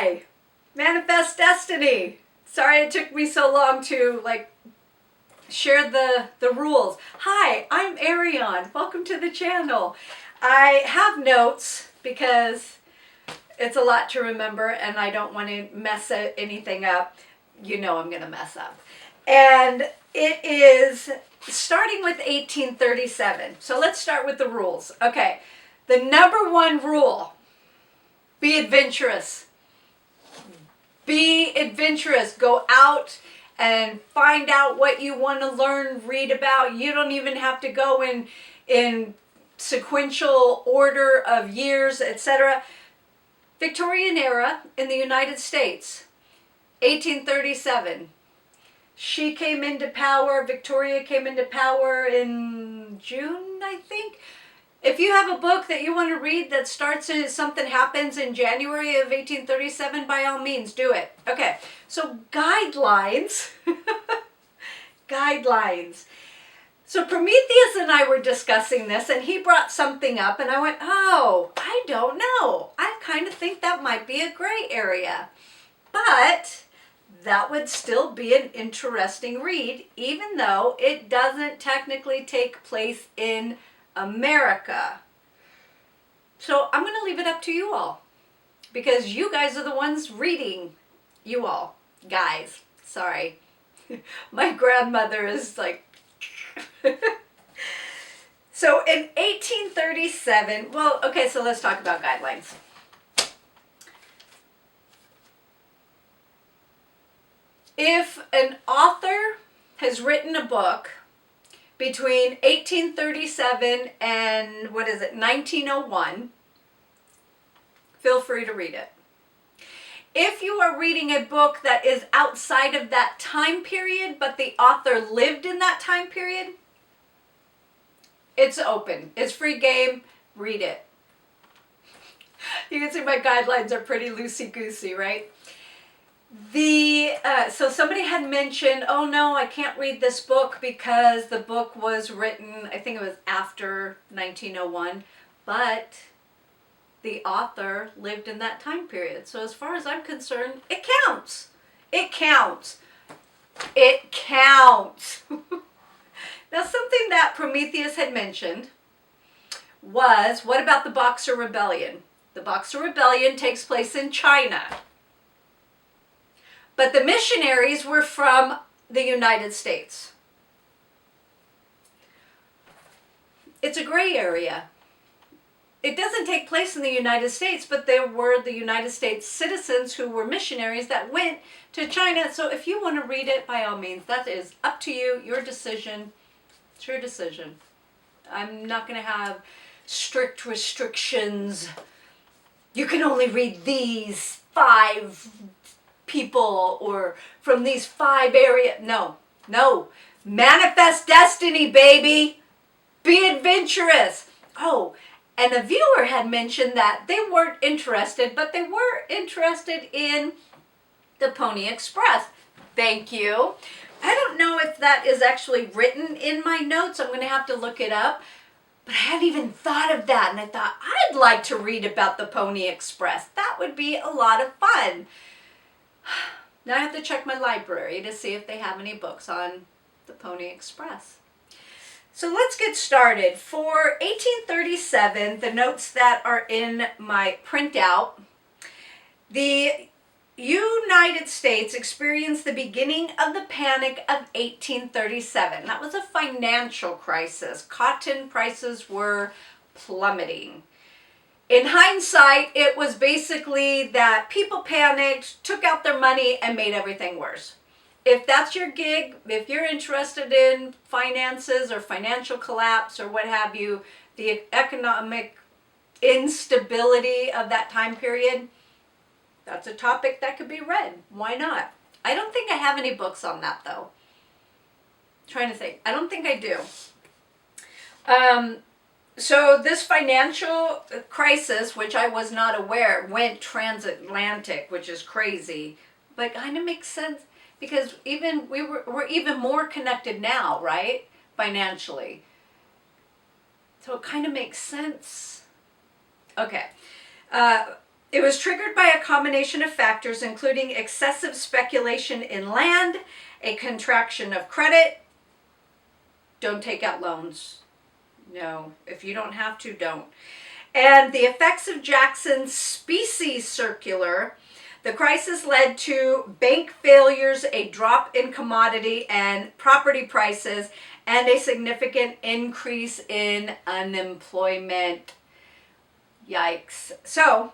Hi, Manifest Destiny. Sorry it took me so long to share the rules. Hi, I'm Arion. Welcome to the channel. I have notes because it's a lot to remember and I don't want to mess anything up. You know I'm going to mess up. And it is starting with 1837. So let's start with the rules. Okay, the number one rule, be adventurous. Be adventurous. Go out and find out what you want to learn, read about. You don't even have to go in sequential order of years, etc. Victorian era in the United States, 1837. She came into power, Victoria came into power in June, I think. If you have a book that you want to read that starts as something happens in January of 1837, by all means, do it. Okay, so guidelines. Guidelines. So Prometheus and I were discussing this, and he brought something up, and I went, oh, I don't know. I kind of think that might be a gray area. But that would still be an interesting read, even though it doesn't technically take place in America. So I'm going to leave it up to you all, because you guys are the ones reading. You all. Guys. Sorry. My grandmother is like... So in 1837, well, okay, so let's talk about guidelines. If an author has written a book between 1837 and, 1901, feel free to read it. If you are reading a book that is outside of that time period, but the author lived in that time period, it's open. It's free game. Read it. You can see my guidelines are pretty loosey-goosey, right? So somebody had mentioned, oh no, I can't read this book because the book was written, I think it was after 1901, but the author lived in that time period. So as far as I'm concerned, it counts. It counts. It counts. Now, something that Prometheus had mentioned was, what about the Boxer Rebellion? The Boxer Rebellion takes place in China. But the missionaries were from the United States. It's a gray area. It doesn't take place in the United States, but there were the United States citizens who were missionaries that went to China. So if you want to read it, by all means, that is up to you, your decision. It's your decision. I'm not going to have strict restrictions. You can only read these 5 people or from these 5 areas. No, no. Manifest destiny, baby. Be adventurous. Oh, and a viewer had mentioned that they weren't interested, but they were interested in the Pony Express. Thank you. I don't know if that is actually written in my notes. I'm going to have to look it up. But I hadn't even thought of that. And I thought, I'd like to read about the Pony Express. That would be a lot of fun. Now I have to check my library to see if they have any books on the Pony Express. So let's get started. For 1837, the notes that are in my printout, the United States experienced the beginning of the Panic of 1837. That was a financial crisis. Cotton prices were plummeting. In hindsight, it was basically that people panicked, took out their money, and made everything worse. If that's your gig, if you're interested in finances or financial collapse or what have you, the economic instability of that time period, that's a topic that could be read. Why not? I don't think I have any books on that, though. Trying to think. I don't think I do. So this financial crisis, which I was not aware, went transatlantic, which is crazy, but kind of makes sense because we're even more connected now, right? Financially. So it kind of makes sense. Okay. It was triggered by a combination of factors, including excessive speculation in land, a contraction of credit. Don't take out loans. No, if you don't have to, don't. And the effects of Jackson's specie circular. The crisis led to bank failures, a drop in commodity and property prices, and a significant increase in unemployment. Yikes. So,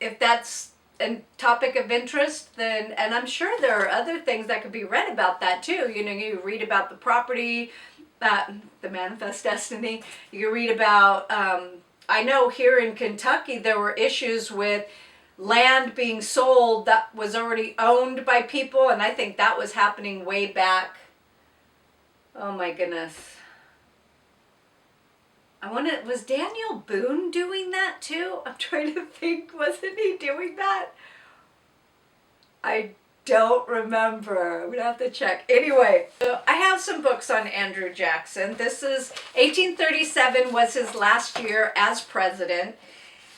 if that's a topic of interest, then, and I'm sure there are other things that could be read about that too. You know, you read about the property, the manifest destiny. You read about, I know here in Kentucky there were issues with land being sold that was already owned by people, and I think that was happening way back. Oh my goodness. Was Daniel Boone doing that too? I'm trying to think, wasn't he doing that? I don't remember. I'm gonna have to check. Anyway, so I have some books on Andrew Jackson. This is 1837 was his last year as president.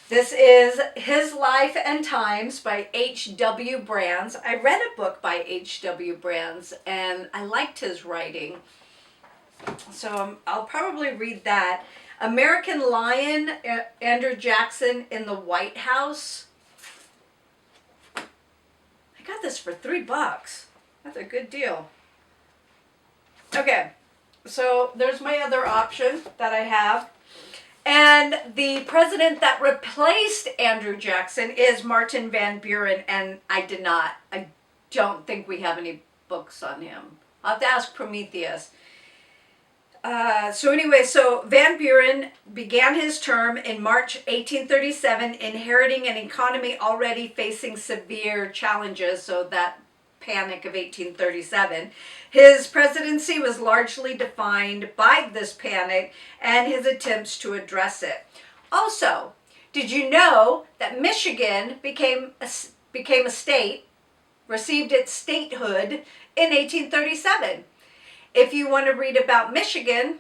This is His Life and Times by H.W. Brands. I read a book by H.W. Brands and I liked his writing. So I'll probably read that. American Lion, Andrew Jackson in the White House. I got this for $3. That's a good deal. Okay, so there's my other option that I have. And the president that replaced Andrew Jackson is Martin Van Buren, and I don't think we have any books on him. I'll have to ask Prometheus. So Van Buren began his term in March 1837, inheriting an economy already facing severe challenges, so that panic of 1837. His presidency was largely defined by this panic and his attempts to address it. Also, did you know that Michigan became a state, received its statehood in 1837? If you want to read about Michigan,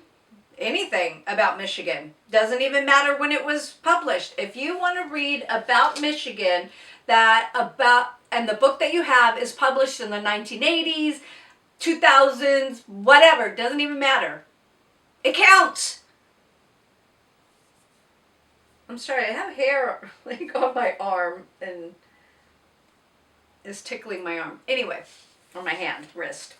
anything about Michigan, doesn't even matter when it was published. If you want to read about Michigan, and the book that you have is published in the 1980s, 2000s, whatever, doesn't even matter. It counts. I'm sorry, I have hair like on my arm and it's tickling my arm. Anyway, or my hand, wrist.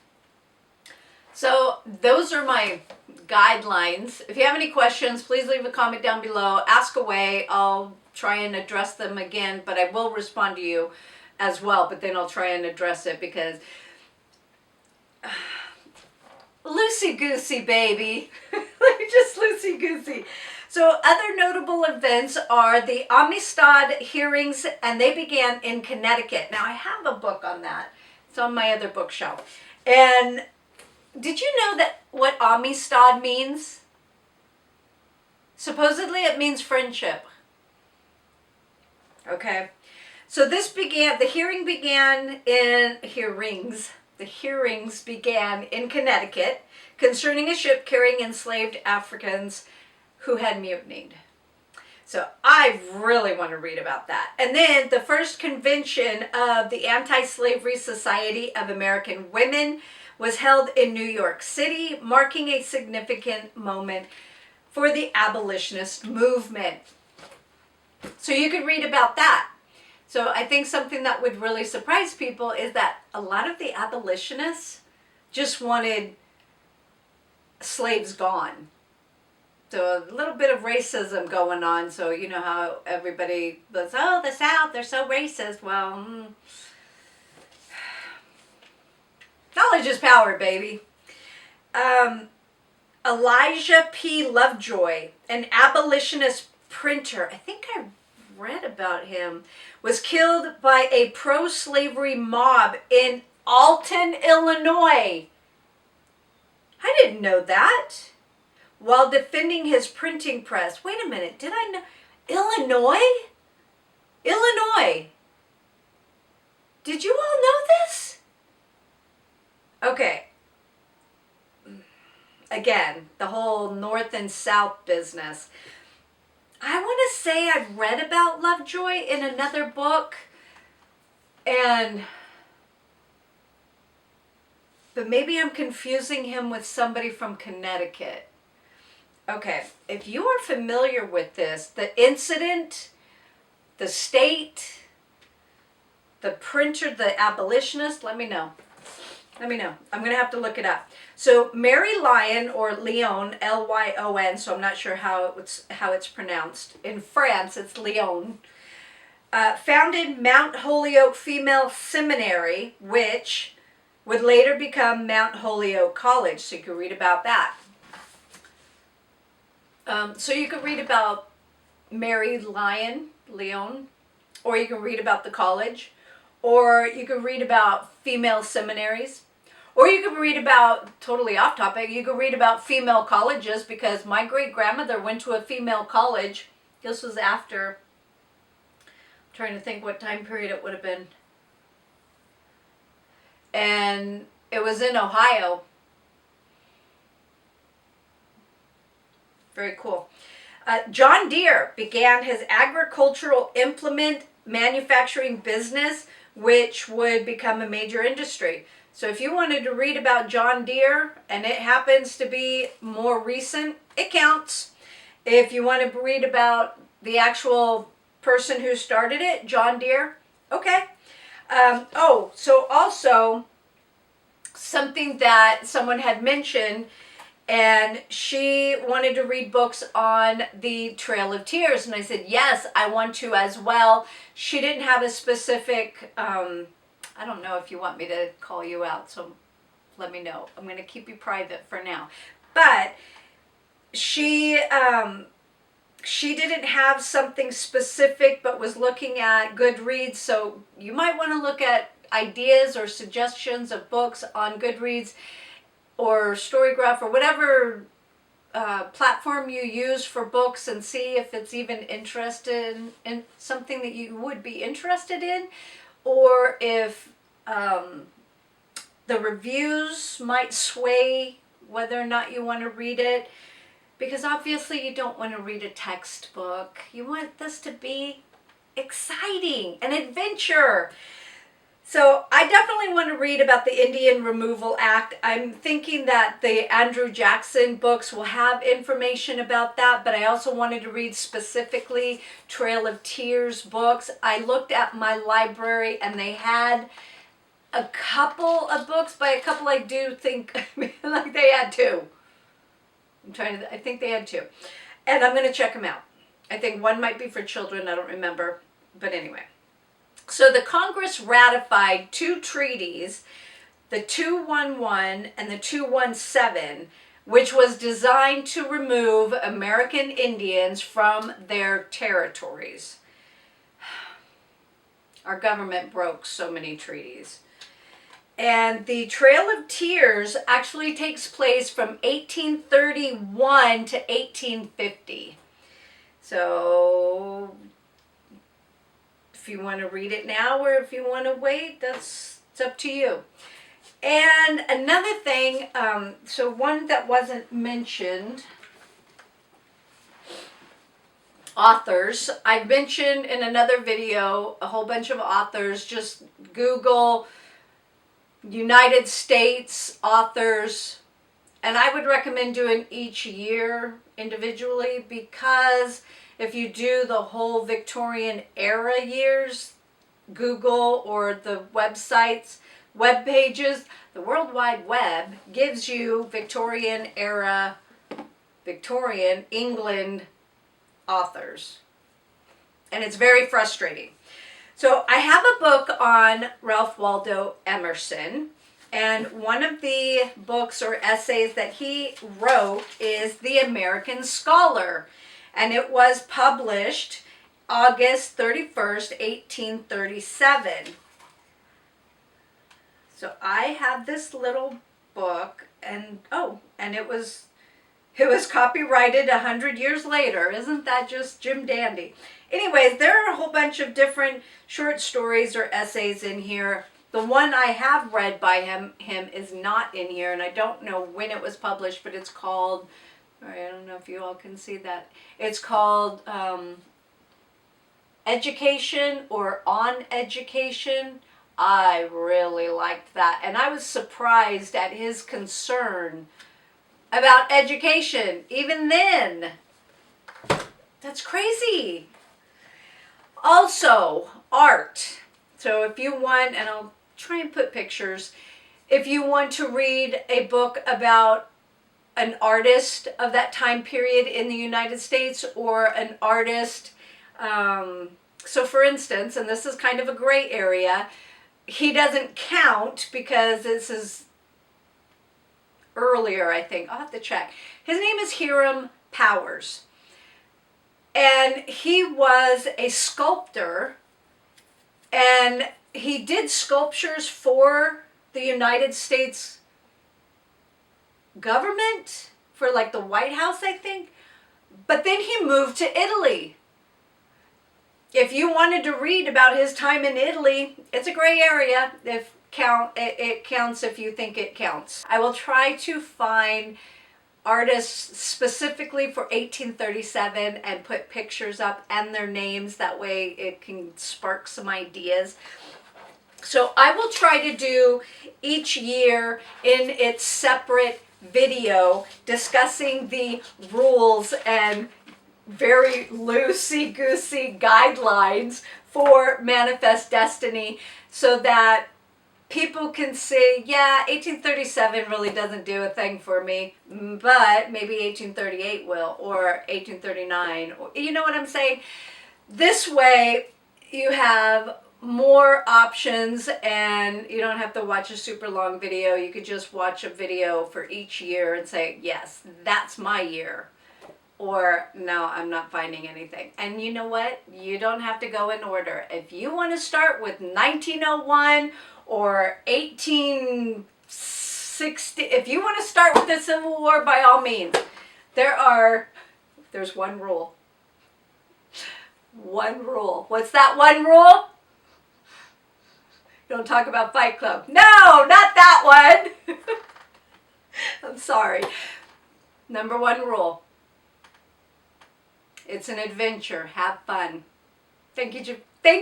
So those are my guidelines. If you have any questions, please leave a comment down below. Ask away. I'll try and address them again, but I will respond to you as well. But then I'll try and address it because loosey-goosey, baby. Just loosey-goosey. So other notable events are the Amistad hearings, and they began in Connecticut. Now I have a book on that. It's on my other bookshelf. And did you know that what Amistad means? Supposedly it means friendship. Okay. So the hearings began in Connecticut concerning a ship carrying enslaved Africans who had mutinied. So I really want to read about that. And then the first convention of the Anti-Slavery Society of American Women was held in New York City, marking a significant moment for the abolitionist movement. So you could read about that. So I think something that would really surprise people is that a lot of the abolitionists just wanted slaves gone. So a little bit of racism going on. So you know how everybody goes, oh, the South, they're so racist. Well, knowledge is power, baby. Elijah P. Lovejoy, an abolitionist printer, I think I read about him, was killed by a pro-slavery mob in Alton, Illinois. I didn't know that. While defending his printing press. Wait a minute, did I know? Illinois? Illinois. Did you all know this? Okay. Again, the whole North and South business. I want to say I've read about Lovejoy in another book, but maybe I'm confusing him with somebody from Connecticut. Okay, if you are familiar with this, the incident, the state, the printer, the abolitionist, let me know. Let me know. I'm going to have to look it up. So Mary Lyon, or Lyon, Lyon, so I'm not sure how it's pronounced. In France, it's Lyon. Founded Mount Holyoke Female Seminary, which would later become Mount Holyoke College. So you can read about that. So you can read about Mary Lyon, or you can read about the college, or you can read about female seminaries, or you can read about, totally off topic, you can read about female colleges, because my great-grandmother went to a female college. This was after, I'm trying to think what time period it would have been. And it was in Ohio. Very cool. John Deere began his agricultural implement manufacturing business, which would become a major industry. So if you wanted to read about John Deere, and it happens to be more recent, it counts. If you want to read about the actual person who started it, John Deere, okay. So also something that someone had mentioned, and she wanted to read books on the Trail of Tears, and I said, yes, I want to as well. She didn't have a specific, I don't know if you want me to call you out, so let me know. I'm going to keep you private for now. But she didn't have something specific, but was looking at Goodreads, so you might want to look at ideas or suggestions of books on Goodreads or Storygraph or whatever platform you use for books, and see if it's even interested in something that you would be interested in, or if the reviews might sway whether or not you want to read it. Because obviously you don't want to read a textbook. You want this to be exciting, an adventure. So I definitely want to read about the Indian Removal Act. I'm thinking that the Andrew Jackson books will have information about that, but I also wanted to read specifically Trail of Tears books. I looked at my library and they had a couple of books. By a couple, I do think like they had two. I think they had two. And I'm going to check them out. I think one might be for children. I don't remember. But anyway. So the Congress ratified two treaties, the 211 and the 217, which was designed to remove American Indians from their territories. Our government broke so many treaties. And the Trail of Tears actually takes place from 1831 to 1850. So if you want to read it now or if you want to wait, it's up to you. And another thing, so one that wasn't mentioned, authors. I mentioned in another video a whole bunch of authors. Just Google United States authors, and I would recommend doing each year individually, because if you do the whole Victorian era years, Google or the websites, web pages, the World Wide Web gives you Victorian era, Victorian England authors, and it's very frustrating. So I have a book on Ralph Waldo Emerson, and one of the books or essays that he wrote is The American Scholar, and it was published August 31st, 1837. So I have this little book, and it was copyrighted 100 years later. Isn't that just Jim Dandy? Anyways, there are a whole bunch of different short stories or essays in here. The one I have read by him is not in here, and I don't know when it was published, but it's called All right, I don't know if you all can see that. It's called Education or On Education. I really liked that. And I was surprised at his concern about education. Even then. That's crazy. Also, art. So if you want, and I'll try and put pictures, if you want to read a book about an artist of that time period in the United States or an artist, so for instance, and this is kind of a gray area, he doesn't count because this is earlier, I think. I'll have to check. His name is Hiram Powers. And he was a sculptor, and he did sculptures for the United States government, for like the White House, I think. But then he moved to Italy. If you wanted to read about his time in Italy, it's a gray area. It counts if you think it counts. I will try to find artists specifically for 1837 and put pictures up and their names. That way it can spark some ideas. So I will try to do each year in its separate video discussing the rules and very loosey-goosey guidelines for Manifest Destiny, so that people can say, yeah, 1837 really doesn't do a thing for me, but maybe 1838 will, or 1839, or, you know what I'm saying? This way you have more options, and you don't have to watch a super long video. You could just watch a video for each year and say, yes, that's my year. Or, no, I'm not finding anything. And you know what? You don't have to go in order. If you want to start with 1901 or 1860, if you want to start with the Civil War, by all means. There's one rule. One rule. What's that one rule? Don't talk about Fight Club. No, not that one. I'm sorry. Number one rule. It's an adventure. Have fun. Thank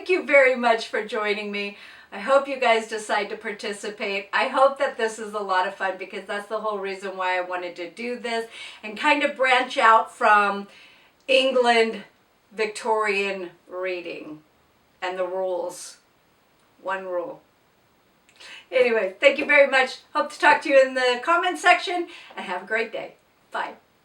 you very much for joining me. I hope you guys decide to participate. I hope that this is a lot of fun, because that's the whole reason why I wanted to do this and kind of branch out from England Victorian reading and the rules. One rule. Anyway, thank you very much. Hope to talk to you in the comment section, and have a great day. Bye.